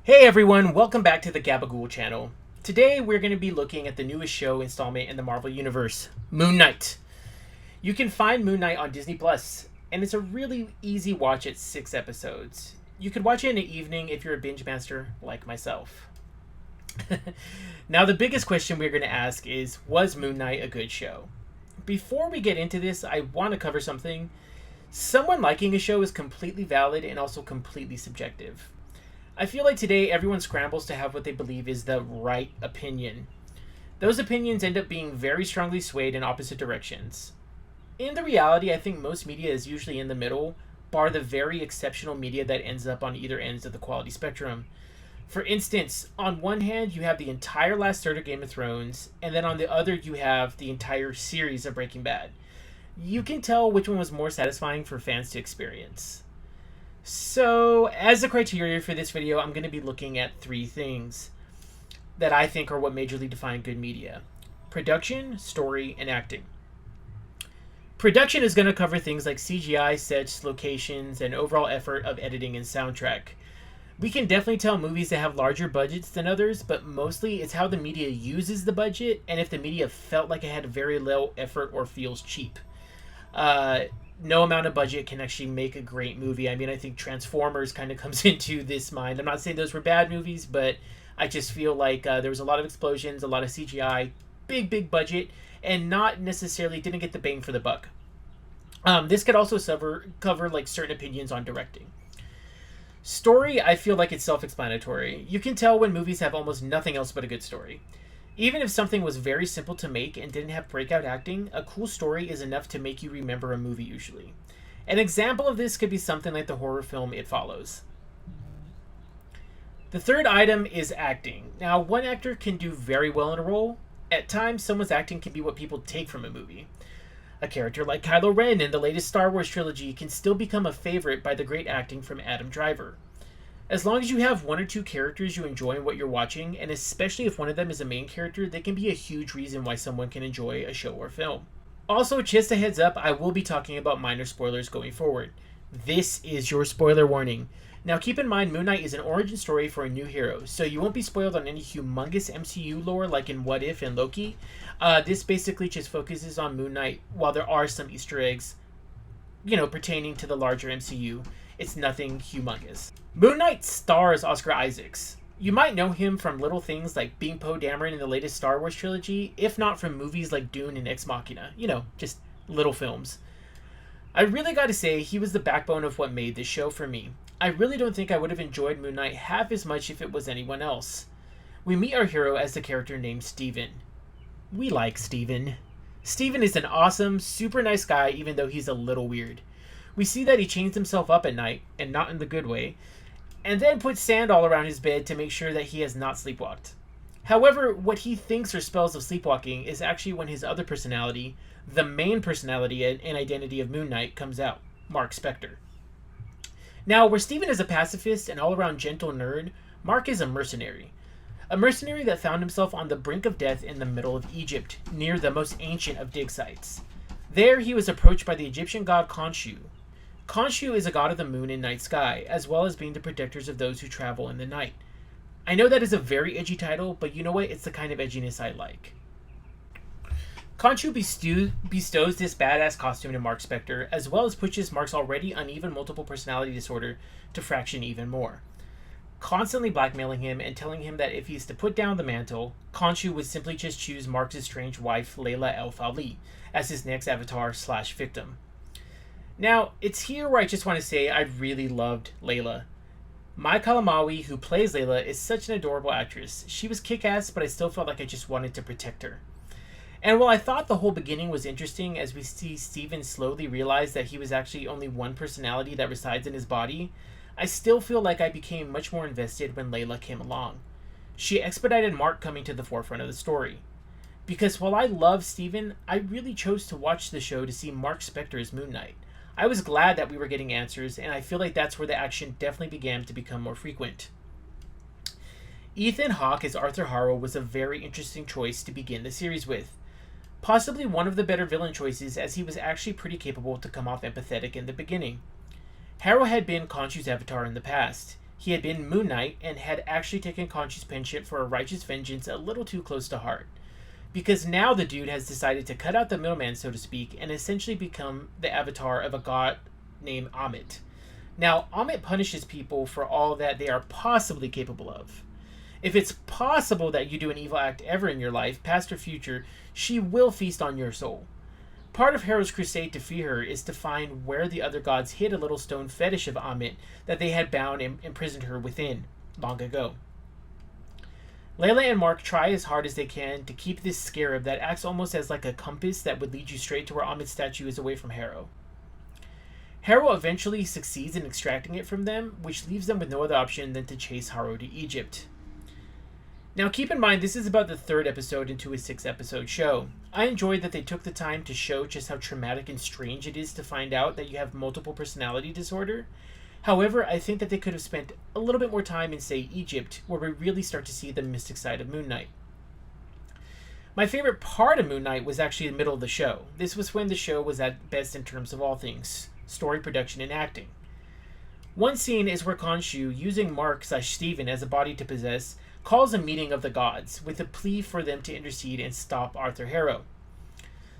Hey everyone, welcome back to the Gabba Ghoul channel. Today we're going to be looking at the newest show installment in the Marvel Universe, Moon Knight. You can find Moon Knight on Disney Plus, and it's a really easy watch at 6 episodes. You could watch it in an evening if you're a binge master like myself. Now the biggest question we're going to ask is, was Moon Knight a good show? Before we get into this, I want to cover something. Someone liking a show is completely valid and also completely subjective. I feel like today everyone scrambles to have what they believe is the right opinion. Those opinions end up being very strongly swayed in opposite directions. In the reality, I think most media is usually in the middle, bar the very exceptional media that ends up on either ends of the quality spectrum. For instance, on one hand, you have the entire last third of Game of Thrones, and then on the other, you have the entire series of Breaking Bad. You can tell which one was more satisfying for fans to experience. So, as the criteria for this video, I'm going to be looking at 3 things that I think are what majorly define good media: production, story, and acting. Production is going to cover things like CGI, sets, locations, and overall effort of editing and soundtrack. We can definitely tell movies that have larger budgets than others, but mostly it's how the media uses the budget and if the media felt like it had very low effort or feels cheap. No amount of budget can actually make a great movie. I mean, I think Transformers kind of comes into this mind. I'm not saying those were bad movies, but I just feel like there was a lot of explosions, a lot of CGI, big budget, and not necessarily didn't get the bang for the buck. This could also cover like certain opinions on directing. Story, I feel like it's self-explanatory. You can tell when movies have almost nothing else but a good story. Even if something was very simple to make and didn't have breakout acting, a cool story is enough to make you remember a movie usually. An example of this could be something like the horror film It Follows. The third item is acting. Now, one actor can do very well in a role. At times, someone's acting can be what people take from a movie. A character like Kylo Ren in the latest Star Wars trilogy can still become a favorite by the great acting from Adam Driver. As long as you have 1 or 2 characters you enjoy in what you're watching, and especially if one of them is a main character, they can be a huge reason why someone can enjoy a show or film. Also, just a heads up, I will be talking about minor spoilers going forward. This is your spoiler warning. Now keep in mind, Moon Knight is an origin story for a new hero, so you won't be spoiled on any humongous MCU lore like in What If and Loki. This basically just focuses on Moon Knight, while there are some Easter eggs, pertaining to the larger MCU. It's nothing humongous. Moon Knight stars Oscar Isaacs. You might know him from little things like being Poe Dameron in the latest Star Wars trilogy, if not from movies like Dune and Ex Machina. Just little films. I really gotta say, he was the backbone of what made this show for me. I really don't think I would have enjoyed Moon Knight half as much if it was anyone else. We meet our hero as the character named Steven. We like Steven. Steven is an awesome, super nice guy even though he's a little weird. We see that he chains himself up at night, and not in the good way, and then puts sand all around his bed to make sure that he has not sleepwalked. However, what he thinks are spells of sleepwalking is actually when his other personality, the main personality and identity of Moon Knight, comes out, Mark Spector. Now, where Steven is a pacifist and all-around gentle nerd, Mark is a mercenary. A mercenary that found himself on the brink of death in the middle of Egypt, near the most ancient of dig sites. There, he was approached by the Egyptian god Khonshu. Khonshu is a god of the moon and night sky, as well as being the protectors of those who travel in the night. I know that is a very edgy title, but you know what? It's the kind of edginess I like. Khonshu bestows this badass costume to Mark Spector, as well as pushes Mark's already uneven multiple personality disorder to fraction even more, constantly blackmailing him and telling him that if he's to put down the mantle, Khonshu would simply just choose Mark's estranged wife, Layla El-Fali, as his next avatar/victim. Now, it's here where I just want to say I really loved Layla. Mai Calamawy, who plays Layla, is such an adorable actress. She was kick-ass, but I still felt like I just wanted to protect her. And while I thought the whole beginning was interesting as we see Steven slowly realize that he was actually only one personality that resides in his body, I still feel like I became much more invested when Layla came along. She expedited Mark coming to the forefront of the story. Because while I love Steven, I really chose to watch the show to see Mark Spector as Moon Knight. I was glad that we were getting answers, and I feel like that's where the action definitely began to become more frequent. Ethan Hawke as Arthur Harrow was a very interesting choice to begin the series with. Possibly one of the better villain choices, as he was actually pretty capable to come off empathetic in the beginning. Harrow had been Khonshu's avatar in the past. He had been Moon Knight and had actually taken Khonshu's penchant for a righteous vengeance a little too close to heart. Because now the dude has decided to cut out the middleman, so to speak, and essentially become the avatar of a god named Amit. Now, Amit punishes people for all that they are possibly capable of. If it's possible that you do an evil act ever in your life, past or future, she will feast on your soul. Part of Harrow's crusade to free her is to find where the other gods hid a little stone fetish of Amit that they had bound and imprisoned her within long ago. Layla and Mark try as hard as they can to keep this scarab that acts almost as like a compass that would lead you straight to where Amit's statue is away from Harrow. Harrow eventually succeeds in extracting it from them, which leaves them with no other option than to chase Harrow to Egypt. Now keep in mind, this is about the 3rd episode into a 6-episode show. I enjoyed that they took the time to show just how traumatic and strange it is to find out that you have multiple personality disorder. However, I think that they could have spent a little bit more time in, say, Egypt, where we really start to see the mystic side of Moon Knight. My favorite part of Moon Knight was actually the middle of the show. This was when the show was at best in terms of all things: story, production, and acting. One scene is where Khonshu, using Mark/Steven as a body to possess, calls a meeting of the gods with a plea for them to intercede and stop Arthur Harrow.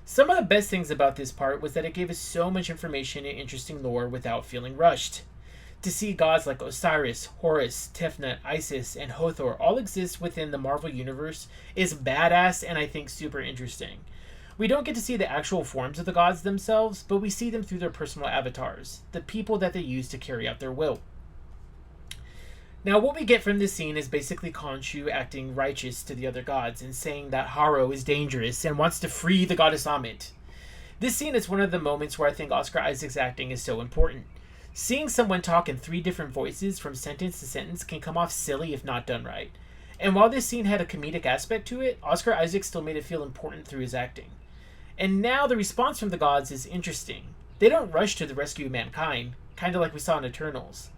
Some of the best things about this part was that it gave us so much information and interesting lore without feeling rushed. To see gods like Osiris, Horus, Tefnut, Isis, and Hathor all exist within the Marvel Universe is badass and I think super interesting. We don't get to see the actual forms of the gods themselves, but we see them through their personal avatars, the people that they use to carry out their will. Now, what we get from this scene is basically Khonshu acting righteous to the other gods and saying that Harrow is dangerous and wants to free the goddess Amit. This scene is one of the moments where I think Oscar Isaac's acting is so important. Seeing someone talk in 3 different voices from sentence to sentence can come off silly if not done right. And while this scene had a comedic aspect to it, Oscar Isaac still made it feel important through his acting. And now the response from the gods is interesting. They don't rush to the rescue of mankind, kind of like we saw in Eternals.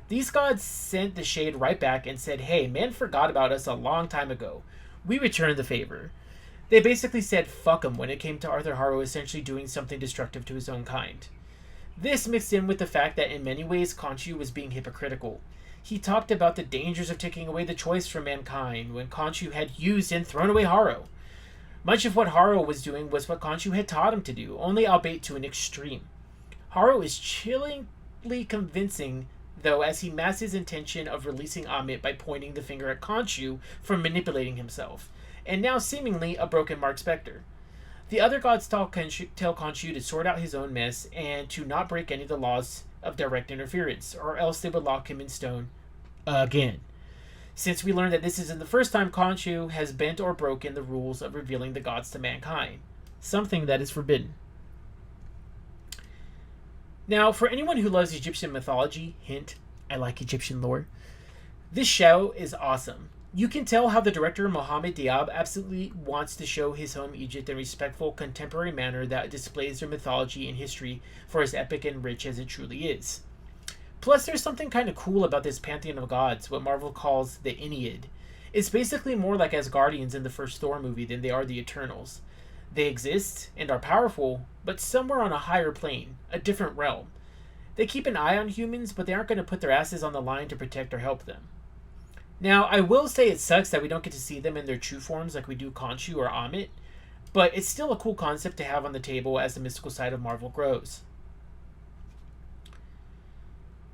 These gods sent the shade right back and said, hey, man forgot about us a long time ago. We returned the favor. They basically said fuck him when it came to Arthur Harrow essentially doing something destructive to his own kind. This mixed in with the fact that in many ways Khonshu was being hypocritical. He talked about the dangers of taking away the choice from mankind when Khonshu had used and thrown away Harrow. Much of what Harrow was doing was what Khonshu had taught him to do, only albeit to an extreme. Harrow is chillingly convincing, though, as he masks his intention of releasing Amit by pointing the finger at Khonshu for manipulating himself, and now seemingly a broken Mark Spector. The other gods tell Khonshu to sort out his own mess and to not break any of the laws of direct interference, or else they would lock him in stone again. Since we learned that this isn't the first time Khonshu has bent or broken the rules of revealing the gods to mankind, something that is forbidden. Now, for anyone who loves Egyptian mythology, hint, I like Egyptian lore, this show is awesome. You can tell how the director Mohamed Diab absolutely wants to show his home Egypt in a respectful, contemporary manner that displays their mythology and history for as epic and rich as it truly is. Plus, there's something kind of cool about this pantheon of gods, what Marvel calls the Ennead. It's basically more like Asgardians in the first Thor movie than they are the Eternals. They exist and are powerful, but somewhere on a higher plane, a different realm. They keep an eye on humans, but they aren't going to put their asses on the line to protect or help them. Now, I will say it sucks that we don't get to see them in their true forms like we do Khonshu or Amit, but it's still a cool concept to have on the table as the mystical side of Marvel grows.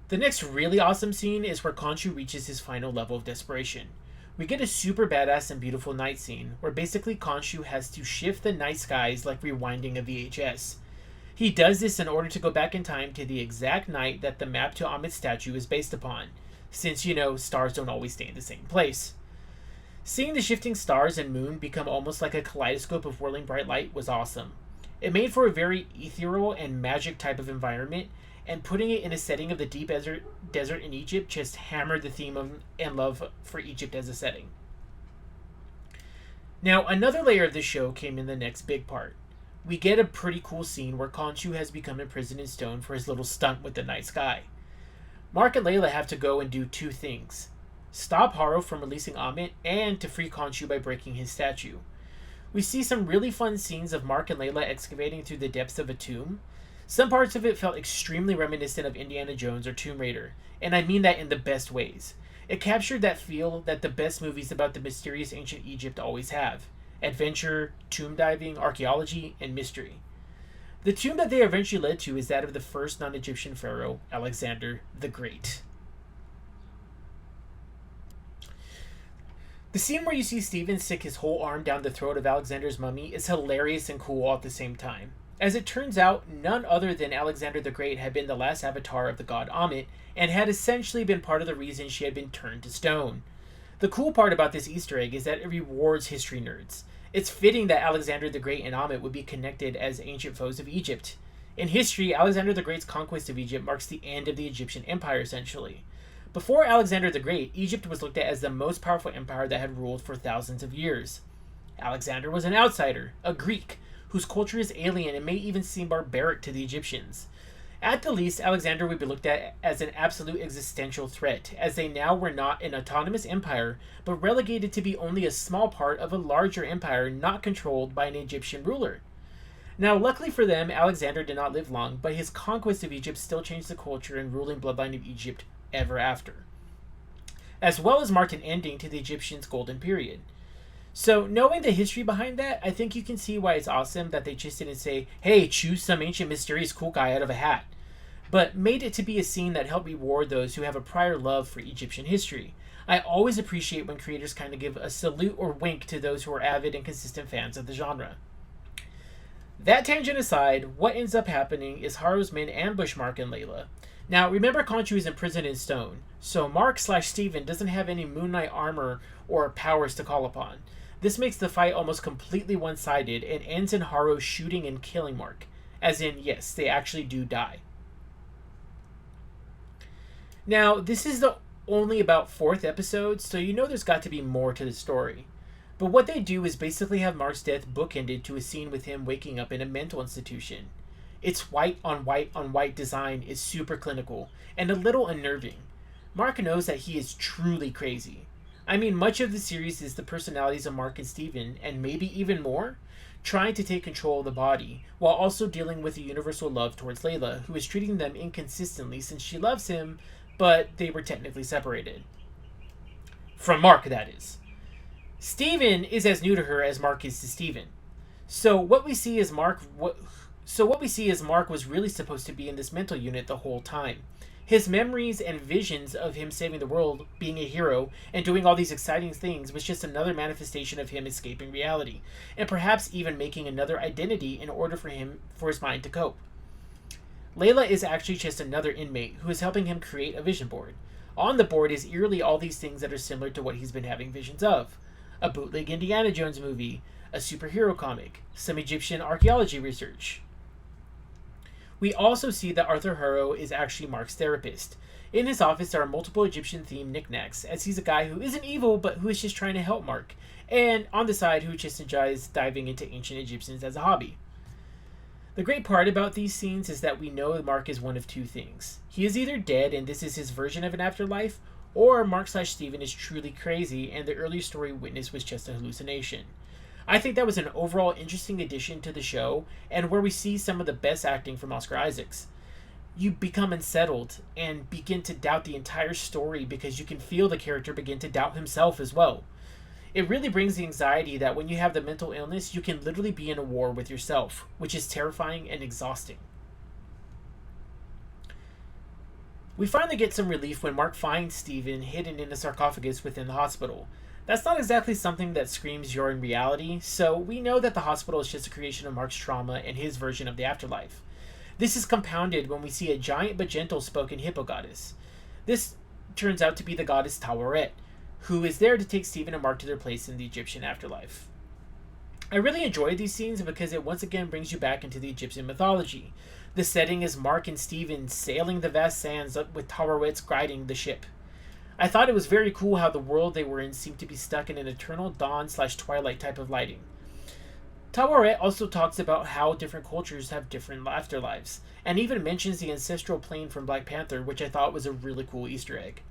The next really awesome scene is where Khonshu reaches his final level of desperation. We get a super badass and beautiful night scene, where basically Khonshu has to shift the night skies like rewinding a VHS. He does this in order to go back in time to the exact night that the map to Amit's statue is based upon, since, stars don't always stay in the same place. Seeing the shifting stars and moon become almost like a kaleidoscope of whirling bright light was awesome. It made for a very ethereal and magic type of environment, and putting it in a setting of the deep desert in Egypt just hammered the theme of and love for Egypt as a setting. Now, another layer of this show came in the next big part. We get a pretty cool scene where Khonshu has become imprisoned in stone for his little stunt with the night sky. Mark and Layla have to go and do 2 things: stop Harrow from releasing Amit, and to free Khonshu by breaking his statue. We see some really fun scenes of Mark and Layla excavating through the depths of a tomb. Some parts of it felt extremely reminiscent of Indiana Jones or Tomb Raider, and I mean that in the best ways. It captured that feel that the best movies about the mysterious ancient Egypt always have: adventure, tomb diving, archaeology, and mystery. The tomb that they eventually led to is that of the first non-Egyptian pharaoh, Alexander the Great. The scene where you see Stephen stick his whole arm down the throat of Alexander's mummy is hilarious and cool all at the same time. As it turns out, none other than Alexander the Great had been the last avatar of the god Ammit, and had essentially been part of the reason she had been turned to stone. The cool part about this Easter egg is that it rewards history nerds. It's fitting that Alexander the Great and Ammit would be connected as ancient foes of Egypt. In history, Alexander the Great's conquest of Egypt marks the end of the Egyptian Empire, essentially. Before Alexander the Great, Egypt was looked at as the most powerful empire that had ruled for thousands of years. Alexander was an outsider, a Greek, whose culture is alien and may even seem barbaric to the Egyptians. At the least, Alexander would be looked at as an absolute existential threat, as they now were not an autonomous empire, but relegated to be only a small part of a larger empire not controlled by an Egyptian ruler. Now, luckily for them, Alexander did not live long, but his conquest of Egypt still changed the culture and ruling bloodline of Egypt ever after, as well as marked an ending to the Egyptians' golden period. So, knowing the history behind that, I think you can see why it's awesome that they just didn't say, hey, choose some ancient mysterious cool guy out of a hat, but made it to be a scene that helped reward those who have a prior love for Egyptian history. I always appreciate when creators kind of give a salute or wink to those who are avid and consistent fans of the genre. That tangent aside, what ends up happening is Haru's men ambush Mark and Layla. Now, remember Khonshu is imprisoned in stone, so Mark/Steven doesn't have any Moon Knight armor or powers to call upon. This makes the fight almost completely one-sided and ends in Haru shooting and killing Mark. As in, yes, they actually do die. Now, this is the only about 4th episode, so you know there's got to be more to the story. But what they do is basically have Mark's death bookended to a scene with him waking up in a mental institution. Its white on white on white design is super clinical and a little unnerving. Mark knows that he is truly crazy. I mean, much of the series is the personalities of Mark and Steven, and maybe even more, trying to take control of the body, while also dealing with a universal love towards Layla, who is treating them inconsistently since she loves him, but they were technically separated. From Mark, that is. Steven is as new to her as Mark is to Steven. So what we see is Mark was really supposed to be in this mental unit the whole time. His memories and visions of him saving the world, being a hero, and doing all these exciting things was just another manifestation of him escaping reality, and perhaps even making another identity in order for his mind to cope. Layla is actually just another inmate who is helping him create a vision board. On the board is eerily all these things that are similar to what he's been having visions of. A bootleg Indiana Jones movie, a superhero comic, some Egyptian archaeology research. We also see that Arthur Harrow is actually Mark's therapist. In his office there are multiple Egyptian-themed knickknacks, as he's a guy who isn't evil but who is just trying to help Mark, and on the side who just enjoys diving into ancient Egyptians as a hobby. The great part about these scenes is that we know Mark is one of two things. He is either dead and this is his version of an afterlife, or Mark/Steven is truly crazy and the early story witness was just a hallucination. I think that was an overall interesting addition to the show, and where we see some of the best acting from Oscar Isaacs. You become unsettled and begin to doubt the entire story because you can feel the character begin to doubt himself as well. It really brings the anxiety that when you have the mental illness, you can literally be in a war with yourself, which is terrifying and exhausting. We finally get some relief when Mark finds Steven hidden in a sarcophagus within the hospital. That's not exactly something that screams you're in reality, so we know that the hospital is just a creation of Mark's trauma and his version of the afterlife. This is compounded when we see a giant but gentle-spoken hippo goddess. This turns out to be the goddess Taweret, who is there to take Steven and Mark to their place in the Egyptian afterlife. I really enjoyed these scenes because it once again brings you back into the Egyptian mythology. The setting is Mark and Steven sailing the vast sands with Taweret's guiding the ship. I thought it was very cool how the world they were in seemed to be stuck in an eternal dawn/twilight type of lighting. Taweret also talks about how different cultures have different afterlives, and even mentions the ancestral plane from Black Panther, which I thought was a really cool Easter egg.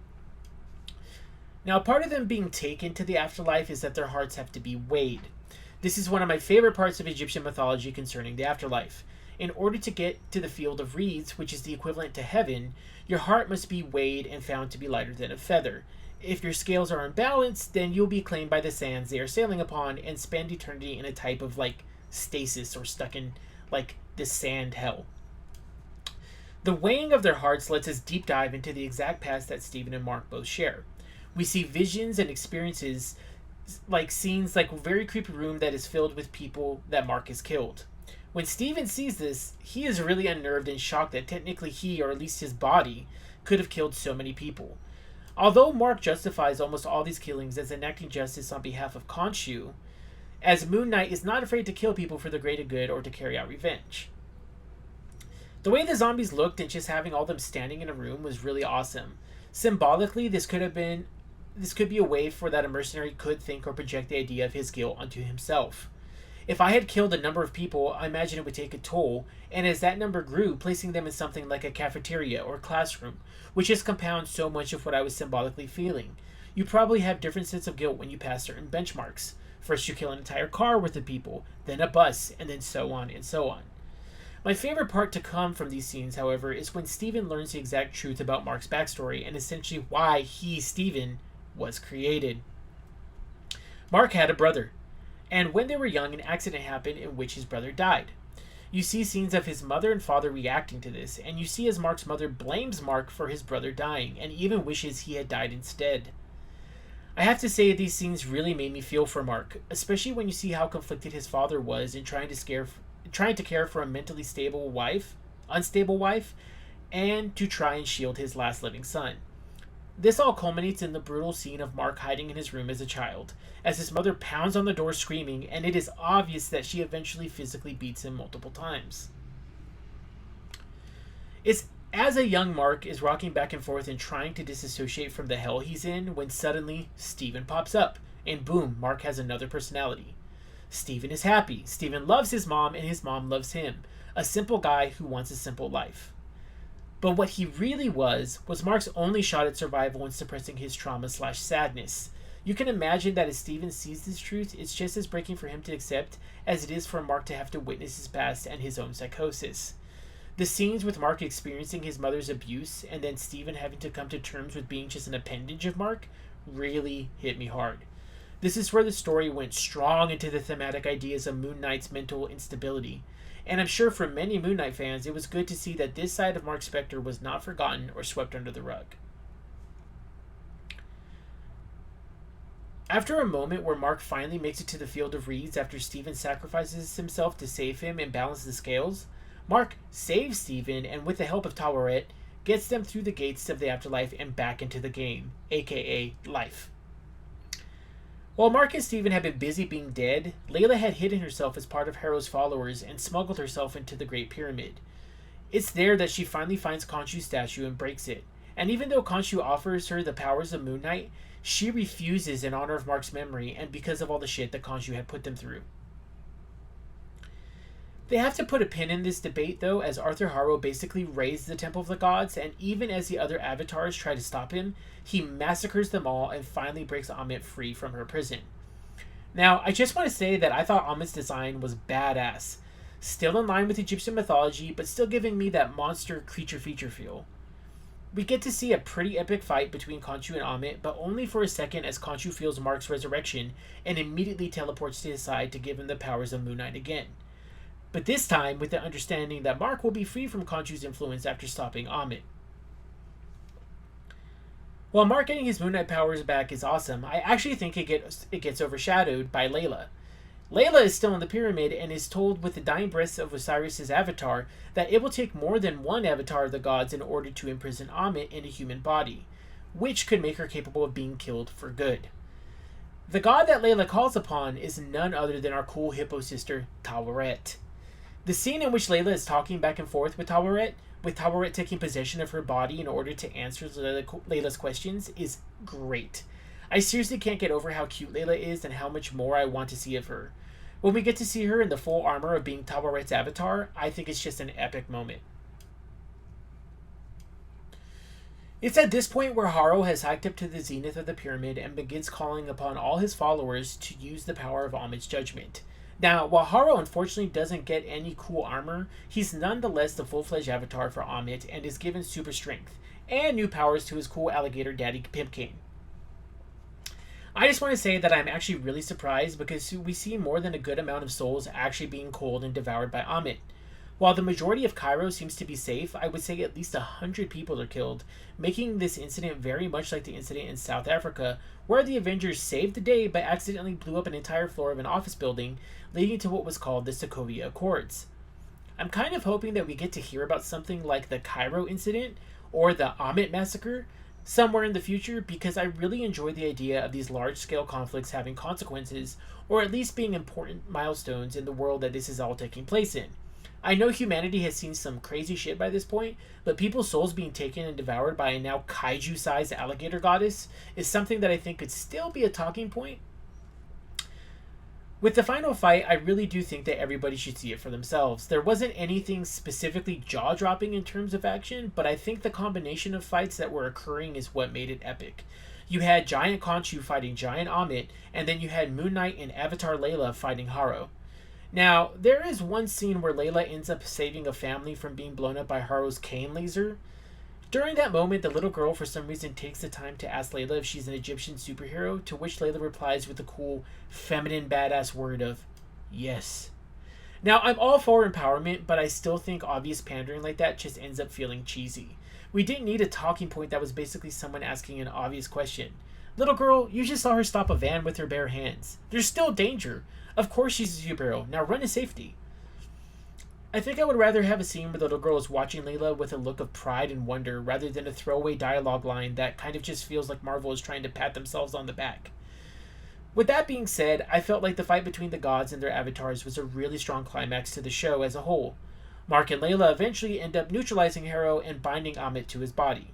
Now, part of them being taken to the afterlife is that their hearts have to be weighed. This is one of my favorite parts of Egyptian mythology concerning the afterlife. In order to get to the field of reeds, which is the equivalent to heaven, your heart must be weighed and found to be lighter than a feather. If your scales are unbalanced, then you'll be claimed by the sands they are sailing upon and spend eternity in a type of stasis, or stuck in this sand hell. The weighing of their hearts lets us deep dive into the exact past that Stephen and Mark both share. We see visions and experiences, scenes a very creepy room that is filled with people that Mark has killed. When Stephen sees this, he is really unnerved and shocked that technically he, or at least his body, could have killed so many people. Although Mark justifies almost all these killings as enacting justice on behalf of Khonshu, as Moon Knight is not afraid to kill people for the greater good or to carry out revenge. The way the zombies looked and just having all of them standing in a room was really awesome. Symbolically, this could be a way for that a mercenary could think or project the idea of his guilt onto himself. If I had killed a number of people, I imagine it would take a toll, and as that number grew, placing them in something like a cafeteria or classroom, which just compounds so much of what I was symbolically feeling. You probably have different sets of guilt when you pass certain benchmarks. First you kill an entire car worth of people, then a bus, and then so on and so on. My favorite part to come from these scenes, however, is when Stephen learns the exact truth about Mark's backstory and essentially why he, Stephen, was created. Mark had a brother, and when they were young, an accident happened in which his brother died. You see scenes of his mother and father reacting to this, and you see as Mark's mother blames Mark for his brother dying, and even wishes he had died instead. I have to say these scenes really made me feel for Mark, especially when you see how conflicted his father was in trying to care for a mentally unstable wife, and to try and shield his last living son. This all culminates in the brutal scene of Mark hiding in his room as a child, as his mother pounds on the door screaming, and it is obvious that she eventually physically beats him multiple times. It's as a young Mark is rocking back and forth and trying to disassociate from the hell he's in when suddenly Stephen pops up, and boom, Mark has another personality. Stephen is happy. Stephen loves his mom, and his mom loves him. A simple guy who wants a simple life. But what he really was Mark's only shot at survival and suppressing his trauma/sadness. You can imagine that as Stephen sees this truth, it's just as breaking for him to accept as it is for Mark to have to witness his past and his own psychosis. The scenes with Mark experiencing his mother's abuse and then Stephen having to come to terms with being just an appendage of Mark really hit me hard. This is where the story went strong into the thematic ideas of Moon Knight's mental instability. And I'm sure for many Moon Knight fans, it was good to see that this side of Mark Spector was not forgotten or swept under the rug. After a moment where Mark finally makes it to the field of reeds after Stephen sacrifices himself to save him and balance the scales, Mark saves Stephen and with the help of Taweret, gets them through the gates of the afterlife and back into the game, aka life. While Mark and Stephen had been busy being dead, Layla had hidden herself as part of Harrow's followers and smuggled herself into the Great Pyramid. It's there that she finally finds Khonshu's statue and breaks it, and even though Khonshu offers her the powers of Moon Knight, she refuses in honor of Mark's memory and because of all the shit that Khonshu had put them through. They have to put a pin in this debate though, as Arthur Harrow basically raised the Temple of the Gods, and even as the other avatars try to stop him, he massacres them all and finally breaks Ammit free from her prison. Now, I just want to say that I thought Ammit's design was badass. Still in line with Egyptian mythology, but still giving me that monster creature feature feel. We get to see a pretty epic fight between Khonshu and Ammit, but only for a second as Khonshu feels Mark's resurrection and immediately teleports to his side to give him the powers of Moon Knight again. But this time with the understanding that Mark will be free from Khonshu's influence after stopping Ammit. While Mark getting his Moon Knight powers back is awesome, I actually think it gets overshadowed by Layla. Layla is still in the pyramid and is told with the dying breaths of Osiris' avatar that it will take more than one avatar of the gods in order to imprison Ammit in a human body, which could make her capable of being killed for good. The god that Layla calls upon is none other than our cool hippo sister, Taweret. The scene in which Layla is talking back and forth with Taweret taking possession of her body in order to answer Layla's questions, is great. I seriously can't get over how cute Layla is and how much more I want to see of her. When we get to see her in the full armor of being Tawaret's avatar, I think it's just an epic moment. It's at this point where Harrow has hiked up to the zenith of the pyramid and begins calling upon all his followers to use the power of Ammit's judgment. Now, while Haro unfortunately doesn't get any cool armor, he's nonetheless the full-fledged avatar for Amit and is given super strength and new powers to his cool alligator daddy Pimpkane. I just want to say that I'm actually really surprised because we see more than a good amount of souls actually being culled and devoured by Amit. While the majority of Cairo seems to be safe, I would say at least 100 people are killed, making this incident very much like the incident in South Africa, where the Avengers saved the day but accidentally blew up an entire floor of an office building, leading to what was called the Sokovia Accords. I'm kind of hoping that we get to hear about something like the Cairo incident or the Amit massacre somewhere in the future, because I really enjoy the idea of these large-scale conflicts having consequences, or at least being important milestones in the world that this is all taking place in. I know humanity has seen some crazy shit by this point, but people's souls being taken and devoured by a now kaiju-sized alligator goddess is something that I think could still be a talking point. With the final fight, I really do think that everybody should see it for themselves. There wasn't anything specifically jaw-dropping in terms of action, but I think the combination of fights that were occurring is what made it epic. You had Giant Khonshu fighting Giant Amit, and then you had Moon Knight and Avatar Layla fighting Haro. Now, there is one scene where Layla ends up saving a family from being blown up by Haro's cane laser. During that moment, the little girl for some reason takes the time to ask Layla if she's an Egyptian superhero, to which Layla replies with the cool, feminine, badass word of, yes. Now, I'm all for empowerment, but I still think obvious pandering like that just ends up feeling cheesy. We didn't need a talking point that was basically someone asking an obvious question. Little girl, you just saw her stop a van with her bare hands. There's still danger. Of course she's a superhero. Now run to safety. I think I would rather have a scene where the little girl is watching Layla with a look of pride and wonder rather than a throwaway dialogue line that kind of just feels like Marvel is trying to pat themselves on the back. With that being said, I felt like the fight between the gods and their avatars was a really strong climax to the show as a whole. Mark and Layla eventually end up neutralizing Haro and binding Amit to his body.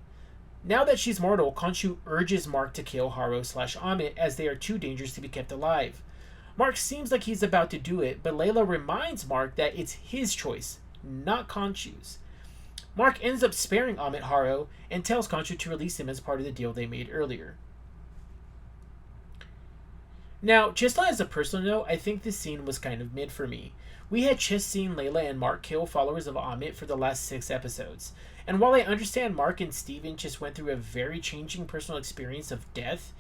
Now that she's mortal, Khonshu urges Mark to kill Haro/Amit as they are too dangerous to be kept alive. Mark seems like he's about to do it, but Layla reminds Mark that it's his choice, not Khonshu's. Mark ends up sparing Amit Haro and tells Khonshu to release him as part of the deal they made earlier. Now, just as a personal note, I think this scene was kind of mid for me. We had just seen Layla and Mark kill followers of Amit for the last 6 episodes, and while I understand Mark and Steven just went through a very changing personal experience of death,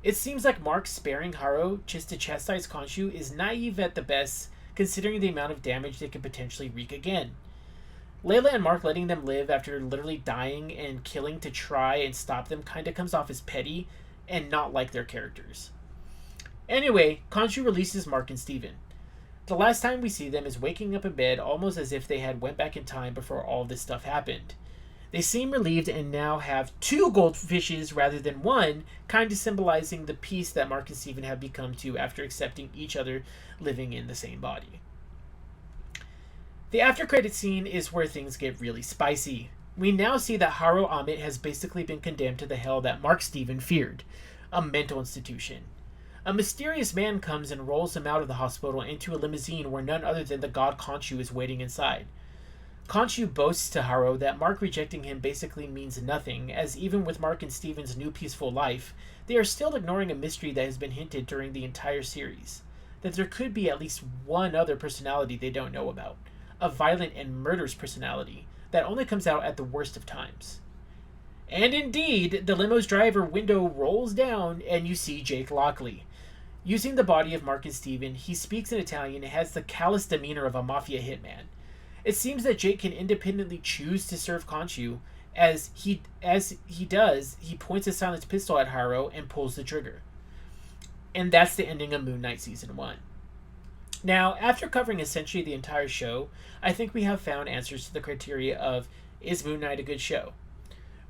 it seems like Mark sparing Haro just to chastise Khonshu is naive at the best, considering the amount of damage they could potentially wreak again. Layla and Mark letting them live after literally dying and killing to try and stop them kinda comes off as petty and not like their characters. Anyway, Khonshu releases Mark and Steven. The last time we see them is waking up in bed almost as if they had went back in time before all this stuff happened. They seem relieved and now have 2 goldfishes rather than 1, kind of symbolizing the peace that Mark and Steven have become to after accepting each other living in the same body. The after credit scene is where things get really spicy. We now see that Haro Amit has basically been condemned to the hell that Mark Steven feared, a mental institution. A mysterious man comes and rolls him out of the hospital into a limousine where none other than the god Khonshu is waiting inside. Khonshu boasts to Haro that Mark rejecting him basically means nothing, as even with Mark and Steven's new peaceful life, they are still ignoring a mystery that has been hinted during the entire series. That there could be at least one other personality they don't know about. A violent and murderous personality that only comes out at the worst of times. And indeed, the limo's driver window rolls down and you see Jake Lockley. Using the body of Mark and Steven, he speaks in Italian and has the callous demeanor of a mafia hitman. It seems that Jake can independently choose to serve Khonshu. As he does, he points a silenced pistol at Haro and pulls the trigger. And that's the ending of Moon Knight Season 1. Now, after covering essentially the entire show, I think we have found answers to the criteria of, is Moon Knight a good show?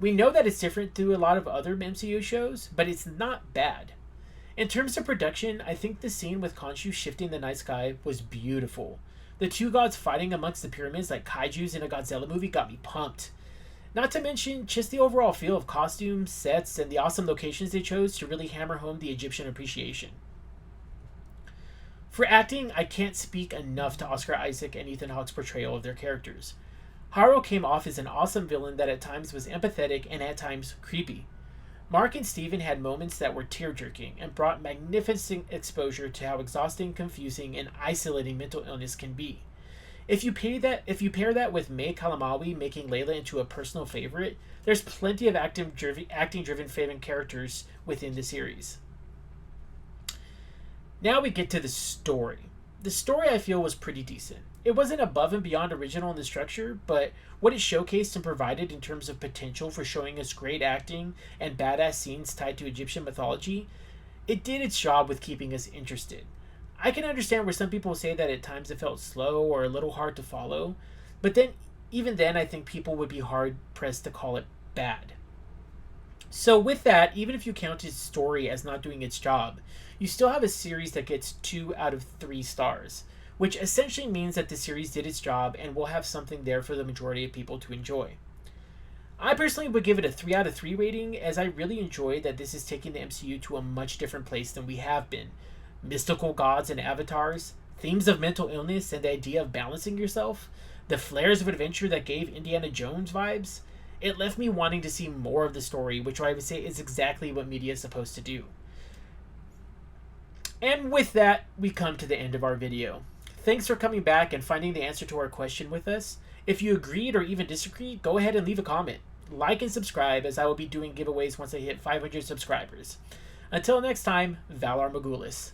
We know that it's different to a lot of other MCU shows, but it's not bad. In terms of production, I think the scene with Khonshu shifting the night sky was beautiful. The 2 gods fighting amongst the pyramids like kaijus in a Godzilla movie got me pumped. Not to mention just the overall feel of costumes, sets, and the awesome locations they chose to really hammer home the Egyptian appreciation. For acting, I can't speak enough to Oscar Isaac and Ethan Hawke's portrayal of their characters. Haro came off as an awesome villain that at times was empathetic and at times creepy. Mark and Steven had moments that were tear-jerking and brought magnificent exposure to how exhausting, confusing, and isolating mental illness can be. If you pair that with May Calamawy making Layla into a personal favorite, there's plenty of acting-driven favorite characters within the series. Now we get to the story. The story, I feel, was pretty decent. It wasn't above and beyond original in the structure, but what it showcased and provided in terms of potential for showing us great acting and badass scenes tied to Egyptian mythology, it did its job with keeping us interested. I can understand where some people say that at times it felt slow or a little hard to follow, but then, even then, I think people would be hard pressed to call it bad. So with that, even if you count its story as not doing its job, you still have a series that gets 2 out of 3 stars, which essentially means that the series did its job and will have something there for the majority of people to enjoy. I personally would give it a 3 out of 3 rating, as I really enjoy that this is taking the MCU to a much different place than we have been. Mystical gods and avatars, themes of mental illness and the idea of balancing yourself, the flares of adventure that gave Indiana Jones vibes. It left me wanting to see more of the story, which I would say is exactly what media is supposed to do. And with that, we come to the end of our video. Thanks for coming back and finding the answer to our question with us. If you agreed or even disagreed, go ahead and leave a comment. Like and subscribe, as I will be doing giveaways once I hit 500 subscribers. Until next time, Valar Morghulis.